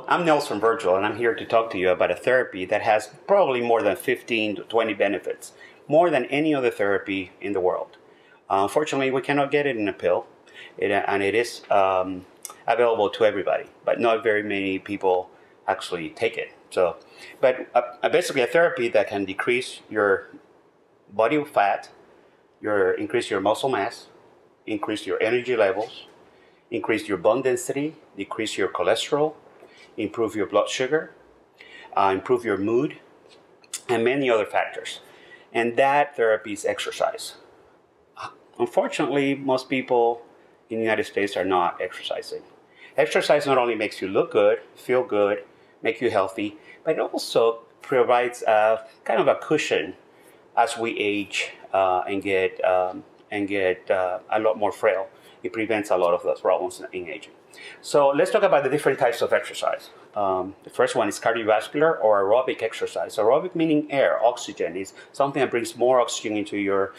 I'm Nels from Vergel, and I'm here to talk to you about a therapy that has probably more than 15 to 20 benefits, more than any other therapy in the world. Unfortunately, we cannot get it in a pill, and it is available to everybody, but not very many people actually take it. But basically a therapy that can decrease your body fat, increase your muscle mass, increase your energy levels, increase your bone density, decrease your cholesterol, improve your blood sugar, improve your mood, and many other factors. And that therapy is exercise. Unfortunately, most people in the United States are not exercising. Exercise not only makes you look good, feel good, make you healthy, but it also provides kind of a cushion as we age and get a lot more frail. It prevents a lot of those problems in aging. So let's talk about the different types of exercise. The first one is cardiovascular or aerobic exercise. Aerobic meaning air, oxygen, is something that brings more oxygen into your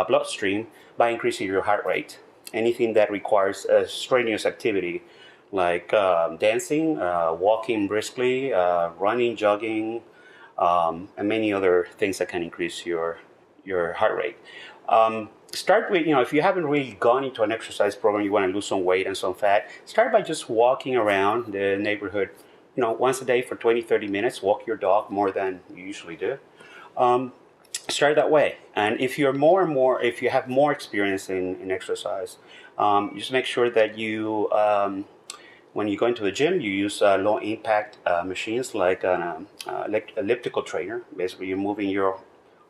bloodstream by increasing your heart rate. Anything that requires strenuous activity like dancing, walking briskly, running, jogging, and many other things that can increase your heart rate. Start with, if you haven't really gone into an exercise program, you want to lose some weight and some fat, start by just walking around the neighborhood, once a day for 20, 30 minutes. Walk your dog more than you usually do. Start that way. And if you're if you have more experience in exercise, just make sure that you, when you go into the gym, you use low impact machines like an elliptical trainer. Basically, you're moving your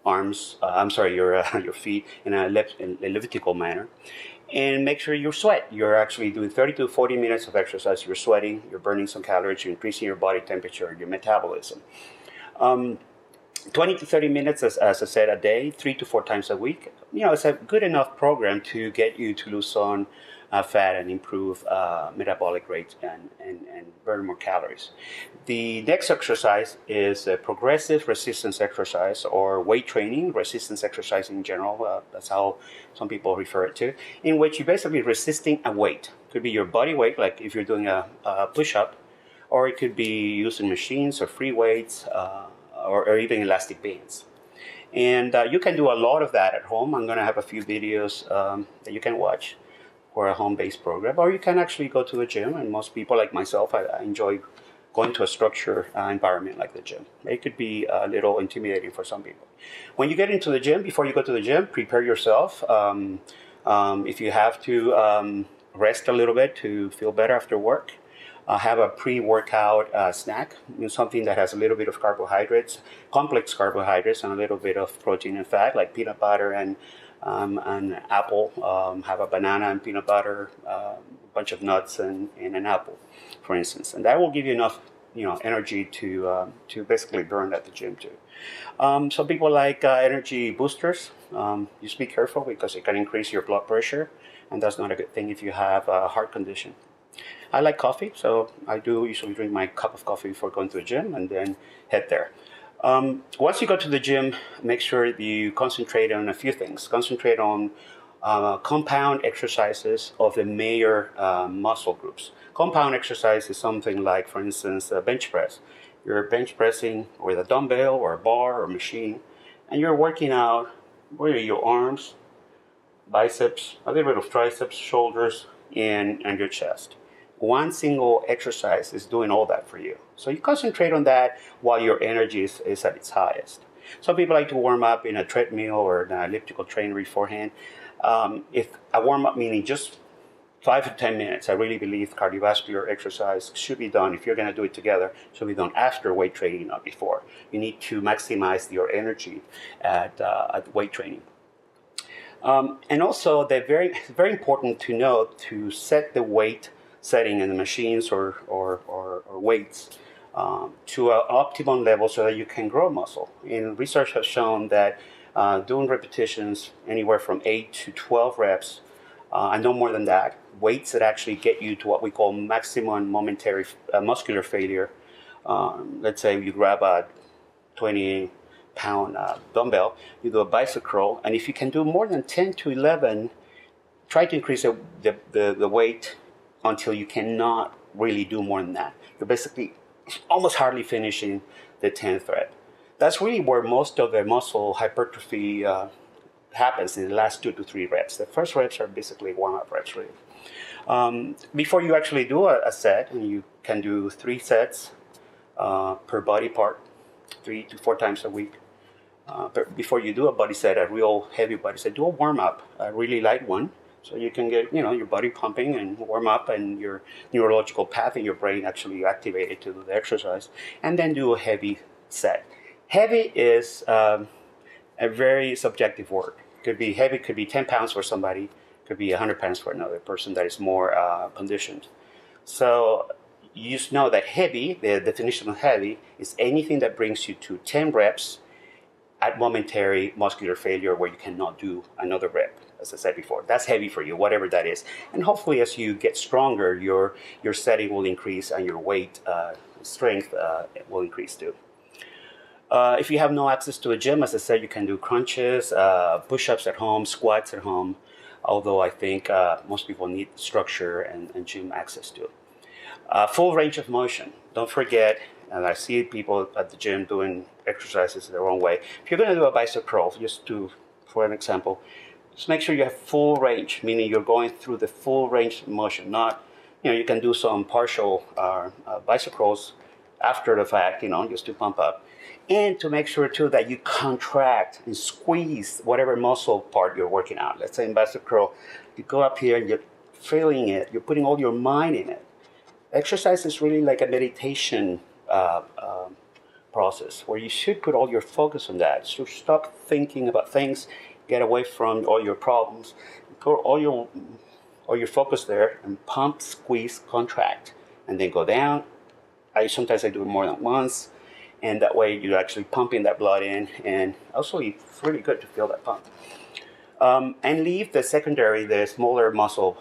arms, your feet in an elliptical manner. And make sure you sweat. You're actually doing 30 to 40 minutes of exercise. You're sweating, you're burning some calories, you're increasing your body temperature, your metabolism. 20 to 30 minutes, as I said, a day, 3 to 4 times a week. It's a good enough program to get you to lose some fat and improve metabolic rates and burn more calories. The next exercise is a progressive resistance exercise, or weight training, resistance exercise in general. That's how some people refer it to, in which you're basically resisting a weight. It could be your body weight, like if you're doing a push-up, or it could be using machines or free weights, or even elastic bands. And you can do a lot of that at home. I'm going to have a few videos that you can watch for a home-based program, or you can actually go to the gym. And most people, like myself, I enjoy going to a structured environment like the gym. It could be a little intimidating for some people. When you get into the gym, before you go to the gym, prepare yourself. If you have to rest a little bit to feel better after work, have a pre-workout snack, something that has a little bit of carbohydrates, complex carbohydrates, and a little bit of protein and fat, like peanut butter and apple. Have a banana and peanut butter, a bunch of nuts and an apple, for instance, and that will give you enough, energy to basically burn at the gym too. Some people like energy boosters. Just be careful because it can increase your blood pressure, and that's not a good thing if you have a heart condition. I like coffee, so I do usually drink my cup of coffee before going to the gym and then head there. Once you go to the gym, make sure you concentrate on a few things. Concentrate on compound exercises of the major muscle groups. Compound exercise is something like, for instance, a bench press. You're bench pressing with a dumbbell or a bar or machine, and you're working out your arms, biceps, a little bit of triceps, shoulders, and your chest. One single exercise is doing all that for you. So you concentrate on that while your energy is at its highest. Some people like to warm up in a treadmill or an elliptical trainer beforehand. If a warm up meaning just 5 to 10 minutes, I really believe cardiovascular exercise should be done, if you're going to do it together, should be done after weight training, not before. You need to maximize your energy at weight training. And also, they're very important to know to set the weight setting in the machines or weights to an optimum level so that you can grow muscle. And research has shown that doing repetitions anywhere from 8 to 12 reps, and no more than that, weights that actually get you to what we call maximum momentary muscular failure. Let's say you grab a 20-pound dumbbell, you do a bicep curl, and if you can do more than 10 to 11, try to increase the weight until you cannot really do more than that. You're basically almost hardly finishing the 10th rep. That's really where most of the muscle hypertrophy happens, in the last 2 to 3 reps. The first reps are basically warm-up reps, really. Before you actually do a set, and you can do 3 sets per body part, 3 to 4 times a week. But before you do a body set, a real heavy body set, do a warm-up, a really light one, so you can get your body pumping and warm up, and your neurological path in your brain actually activated to do the exercise, and then do a heavy set. Heavy is a very subjective word. Could be heavy, could be 10 pounds for somebody, could be 100 pounds for another person that is more conditioned. So you just know that heavy, the definition of heavy, is anything that brings you to 10 reps at momentary muscular failure where you cannot do another rep, as I said before. That's heavy for you, whatever that is. And hopefully as you get stronger, your setting will increase and your weight strength will increase too. If you have no access to a gym, as I said, you can do crunches, push-ups at home, squats at home, although I think most people need structure and gym access to. Full range of motion. Don't forget, and I see people at the gym doing exercises the wrong way. If you're going to do a bicep curl, for an example, just make sure you have full range, meaning you're going through the full range of motion. Not, you can do some partial bicep curls after the fact, just to pump up. And to make sure too that you contract and squeeze whatever muscle part you're working out. Let's say in bicep curl, you go up here and you're feeling it, you're putting all your mind in it. Exercise is really like a meditation process where you should put all your focus on that. So stop thinking about things, get away from all your problems, put all your focus there, and pump, squeeze, contract, and then go down. Sometimes I do it more than once, and that way you're actually pumping that blood in, and also it's really good to feel that pump. And leave the secondary, the smaller muscle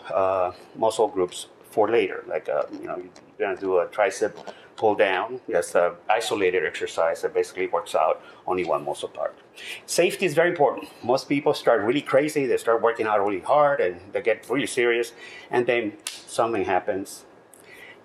groups for later. Like you're gonna do a tricep pull down. That's an isolated exercise that basically works out only one muscle part. Safety is very important. Most people start really crazy. They start working out really hard, and they get really serious, and then something happens,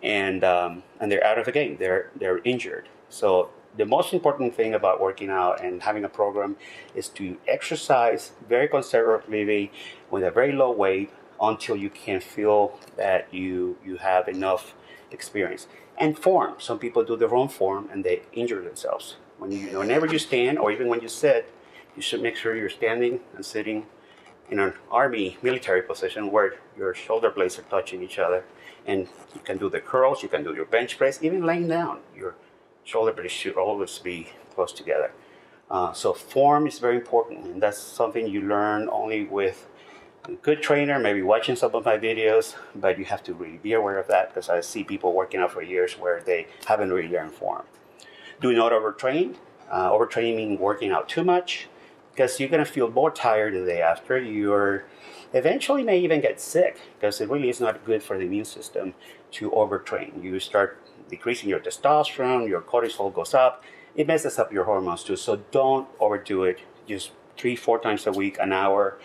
and they're out of the game. They're injured. So the most important thing about working out and having a program is to exercise very conservatively with a very low weight until you can feel that you have enough experience. And form. Some people do the wrong form and they injure themselves. Whenever you stand, or even when you sit, you should make sure you're standing and sitting in an army military position where your shoulder blades are touching each other. And you can do the curls, you can do your bench press, even laying down. Your shoulder blades should always be close together. So form is very important, and that's something you learn only with a good trainer, maybe watching some of my videos, but you have to really be aware of that, because I see people working out for years where they haven't really learned form. Do not overtrain. Overtraining means working out too much, because you're going to feel more tired the day after. You're eventually may even get sick, because it really is not good for the immune system to overtrain. You start decreasing your testosterone, your cortisol goes up. It messes up your hormones too, so don't overdo it. Just 3-4 times a week, an hour.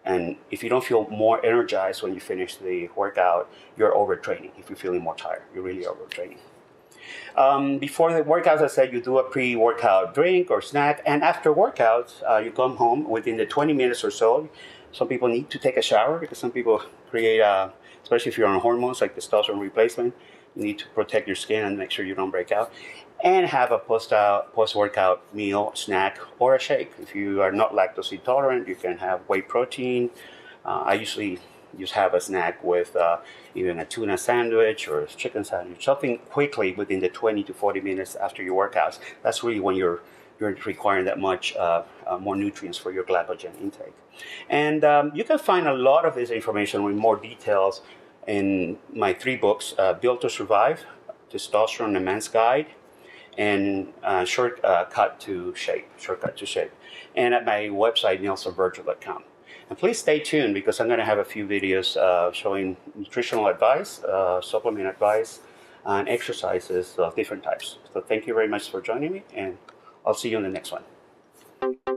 And if you don't feel more energized when you finish the workout, you're overtraining. If you're feeling more tired, you're really overtraining. Before the workouts, I said you do a pre-workout drink or snack, and after workouts, you come home within the 20 minutes or so. Some people need to take a shower, because some people create, especially if you're on hormones like testosterone replacement, you need to protect your skin and make sure you don't break out. And have a post-workout meal, snack, or a shake. If you are not lactose intolerant, you can have whey protein. I usually just have a snack with even a tuna sandwich or a chicken sandwich, something quickly within the 20 to 40 minutes after your workouts. That's really when you're requiring that much more nutrients for your glycogen intake. And you can find a lot of this information with more details in my 3 books, Built to Survive, Testosterone, A Man's Guide, and Shortcut to Shape, and at my website, nelsonvergel.com. And please stay tuned, because I'm going to have a few videos showing nutritional advice, supplement advice, and exercises of different types. So thank you very much for joining me, and I'll see you in the next one.